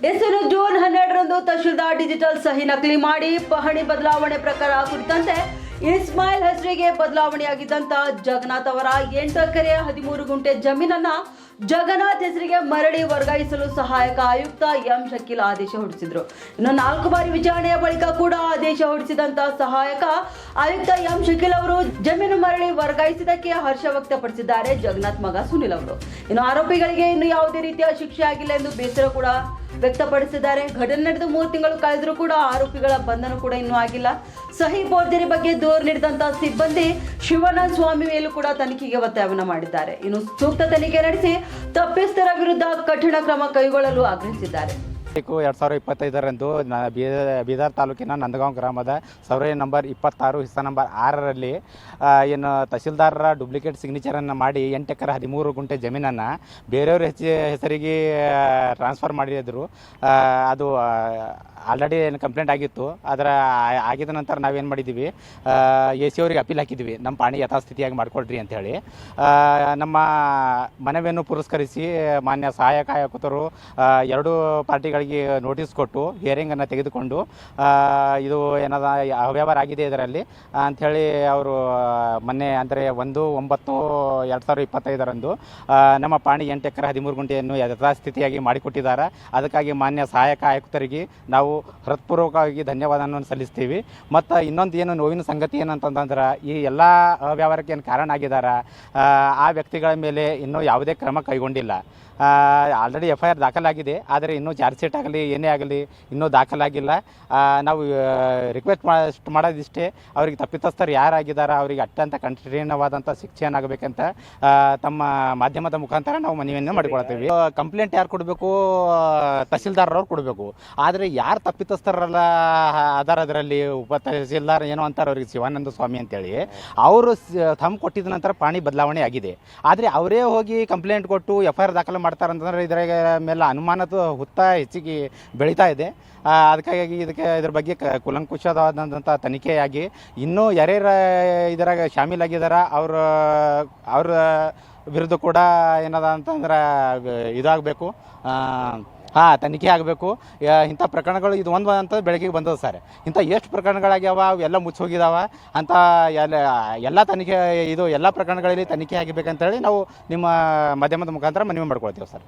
ಇನ್ನು June 12ರಂದು tahsildar digital ಸಹಿ ನಕಲಿ ಮಾಡಿ ಪಹಣಿ ಬದಲಾವಣೆ ಪ್ರಕರಣ ಕುರಿತಂತೆ ಇಸ್ಮಾಯಿಲ್ ಹೆಸರಿಗೆ ಬದಲಾವಣೆಯಾಗಿದ್ದಂತ ಜಗನ್ನಾಥ್ ಅವರ 8 ಎಕರೆ 13 ಗುಂಟೆ ಜಮೀನನ್ನ ಜಗನ್ನಾಥ್ ಹೆಸರಿಗೆ ಮರಳಿ ವರ್ಗಾಯಿಸಲು ಸಹಾಯಕ ಆಯುಕ್ತ ಎಂ ಶಕೀಲ್ ಆದೇಶ ಹೊರಡಿಸಿದ್ರು. ಇನ್ನು 4 ಬಾರಿ ವಿಚಾರಣೆಯ ಬಳಿಕ ಕೂಡ ಆದೇಶ ಹೊರಡಿಸಿದಂತ ಸಹಾಯಕ ಆಯುಕ್ತ ಎಂ ಶಕೀಲ್ ಅವರು ಜಮೀನು ಮರಳಿ ವರ್ಗಾಯಿಸಿದಕ್ಕೆ ಹರ್ಷ ವ್ಯಕ್ತಪಡಿಸಿದ್ದಾರೆ ಜಗನ್ನಾಥ್ ಮಗ ಸುನಿಲ್ ಅವರು. ಇನ್ನು ಆರೋಪಿಗಳಿಗೆ ಇನ್ನು ಯಾವುದೇ ರೀತಿಯ ಶಿಕ್ಷೆ ಆಗಿಲ್ಲ ಎಂದು ಬೇಸರ ಕೂಡ ವ್ಯಕ್ತಪಡಿಸಿದ್ದಾರೆ. ಘಟನೆ ನಡೆದು 3 ತಿಂಗಳು ಕಳೆದರೂ ಕೂಡ ಆರೋಪಿಗಳ ಬಂಧನ ಕೂಡ ಇನ್ನೂ ಆಗಿಲ್ಲ. ಸಹಿ ಫೋರ್ಜರಿ ಬಗ್ಗೆ ದೂರು ನೀಡಿದಂತಹ ಸಿಬ್ಬಂದಿ ಶಿವಾನಂದ ಸ್ವಾಮಿ ಮೇಲೂ ಕೂಡ ತನಿಖೆಗೆ ಒತ್ತಾಯವನ್ನು ಮಾಡಿದ್ದಾರೆ. ಇನ್ನು ಸೂಕ್ತ ತನಿಖೆ ನಡೆಸಿ ತಪ್ಪಿಸ್ಥರ ವಿರುದ್ಧ ಕಠಿಣ ಕ್ರಮ ಕೈಗೊಳ್ಳಲು ಆಗ್ರಹಿಸಿದ್ದಾರೆ. 2025ರಂದು ಬೀದರ್ ತಾಲೂಕಿನ ನಂದಗಾಂವ್ ಗ್ರಾಮದ ಸರ್ವೆ ನಂಬರ್ 26 ಹಿಸ್ಸಾ ನಂಬರ್ 6ರಲ್ಲಿ ಏನು ತಹಶೀಲ್ದಾರರ ಡೂಪ್ಲಿಕೇಟ್ ಸಿಗ್ನೇಚರನ್ನು ಮಾಡಿ 8 ಎಕರೆ 13 ಗುಂಟೆ ಜಮೀನನ್ನು ಬೇರೆಯವ್ರ ಹೆಸರಿಗೆ ಟ್ರಾನ್ಸ್ಫರ್ ಮಾಡಿದ್ರು. ಅದು ಆಲ್ರೆಡಿ ಏನು ಕಂಪ್ಲೇಂಟ್ ಆಗಿತ್ತು. ಅದರ ಆಗಿದ ನಂತರ ನಾವೇನು ಮಾಡಿದ್ದೀವಿ, ಎ ಸಿ ಅವರಿಗೆ ಅಪೀಲ್ ಹಾಕಿದ್ವಿ, ನಮ್ಮ ಪಾಣಿ ಯಥಾಸ್ಥಿತಿಯಾಗಿ ಮಾಡಿಕೊಡ್ರಿ ಅಂಥೇಳಿ. ನಮ್ಮ ಮನವಿಯನ್ನು ಪುರಸ್ಕರಿಸಿ ಮಾನ್ಯ ಸಹಾಯಕ ಆಯುಕ್ತರು 2 ಪಾರ್ಟಿಗಳಿಗೆ ನೋಟಿಸ್ ಕೊಟ್ಟು ಹಿಯರಿಂಗನ್ನು ತೆಗೆದುಕೊಂಡು ಇದು ಏನದ ಅವ್ಯವಹಾರ ಆಗಿದೆ ಇದರಲ್ಲಿ ಅಂಥೇಳಿ ಅವರು ಮೊನ್ನೆ ಅಂದರೆ 1/9/2025ರಂದು ನಮ್ಮ ಪಾಣಿ 8 ಎಕರೆ 13 ಗುಂಟೆಯನ್ನು ಯಥಾಸ್ಥಿತಿಯಾಗಿ ಮಾಡಿಕೊಟ್ಟಿದ್ದಾರೆ. ಅದಕ್ಕಾಗಿ ಮಾನ್ಯ ಸಹಾಯಕ ಆಯುಕ್ತರಿಗೆ ನಾವು ಹೃತ್ಪೂರ್ವಕವಾಗಿ ಧನ್ಯವಾದವನ್ನು ಸಲ್ಲಿಸ್ತೀವಿ. ಮತ್ತು ಇನ್ನೊಂದು ಏನು ನೋವಿನ ಸಂಗತಿ ಏನಂತಂದ್ರೆ, ಈ ಎಲ್ಲ ಅವ್ಯವಹಾರಕ್ಕೆ ಏನು ಕಾರಣ ಆಗಿದ್ದಾರೆ ಆ ವ್ಯಕ್ತಿಗಳ ಮೇಲೆ ಇನ್ನೂ ಯಾವುದೇ ಕ್ರಮ ಕೈಗೊಂಡಿಲ್ಲ. ಆಲ್ರೆಡಿ FIR ದಾಖಲಾಗಿದೆ, ಆದರೆ ಇನ್ನೂ ಚಾರ್ಜ್ ಶೀಟ್ ಆಗಲಿ ಏನೇ ಆಗಲಿ ಇನ್ನೂ ದಾಖಲಾಗಿಲ್ಲ. ನಾವು ರಿಕ್ವೆಸ್ಟ್ ಮಾಡೋದಿಷ್ಟೇ, ಅವ್ರಿಗೆ ತಪ್ಪಿತಸ್ಥರು ಯಾರಾಗಿದ್ದಾರೆ ಅವರಿಗೆ ಅತ್ಯಂತ ಕಠಿಣವಾದಂಥ ಶಿಕ್ಷೆಯನ್ನಾಗಬೇಕಂತ ತಮ್ಮ ಮಾಧ್ಯಮದ ಮುಖಾಂತರ ನಾವು ಮನವಿಯನ್ನು ಮಾಡಿಕೊಳ್ತೀವಿ. ಕಂಪ್ಲೇಂಟ್ ಯಾರು ಕೊಡಬೇಕು? ತಹಶೀಲ್ದಾರವ್ರು ಕೊಡಬೇಕು. ಆದರೆ ಯಾರು ತಪ್ಪಿತಸ್ಥರಲ್ಲ ಅದಾರ ಅದರಲ್ಲಿ ಉಪ ತಹಶೀಲ್ದಾರ್ ಏನೋ ಅಂತಾರೆ ಅವ್ರಿಗೆ, ಶಿವಾನಂದ ಸ್ವಾಮಿ ಅಂತೇಳಿ, ಅವರು ತಮ್ಮ ಕೊಟ್ಟಿದ ನಂತರ ಪಾಣಿ ಬದಲಾವಣೆ ಆಗಿದೆ. ಆದರೆ ಅವರೇ ಹೋಗಿ ಕಂಪ್ಲೇಂಟ್ ಕೊಟ್ಟು FIR ದಾಖಲೆ ಮಾಡ್ತಾರಂತಂದ್ರೆ ಇದರ ಮೇಲೆ ಅನುಮಾನದ ಹುತ್ತ ಹೆಚ್ಚಿಗೆ ಬೆಳೀತಾ ಇದೆ. ಅದಕ್ಕಾಗಿ ಇದ್ರ ಬಗ್ಗೆ ಕೂಲಂಕುಷವಾದಂಥ ತನಿಖೆಯಾಗಿ ಇನ್ನೂ ಯಾರ್ಯಾರು ಇದರಾಗ ಶಾಮೀಲಾಗಿದ್ದಾರ ಅವ್ರ ವಿರುದ್ಧ ಕೂಡ ಏನದ ಅಂತಂದ್ರೆ ಇದಾಗಬೇಕು, ತನಿಖೆ ಆಗಬೇಕು. ಇಂಥ ಪ್ರಕರಣಗಳು ಇದು ಒಂದು ಅಂತ ಬೆಳಕಿಗೆ ಬಂದದ ಸರ್. ಇಂಥ ಎಷ್ಟು ಪ್ರಕರಣಗಳಾಗ್ಯಾವ, ಅವೆಲ್ಲ ಮುಚ್ಚೋಗಿದಾವ ಅಂತ ಎಲ್ಲ ತನಿಖೆ ಇದು ಎಲ್ಲ ಪ್ರಕರಣಗಳಲ್ಲಿ ತನಿಖೆ ಆಗಬೇಕಂತೇಳಿ ನಾವು ನಿಮ್ಮ ಮಾಧ್ಯಮದ ಮುಖಾಂತರ ಮನವಿ ಮಾಡ್ಕೊಳ್ತೀವಿ ಸರ್.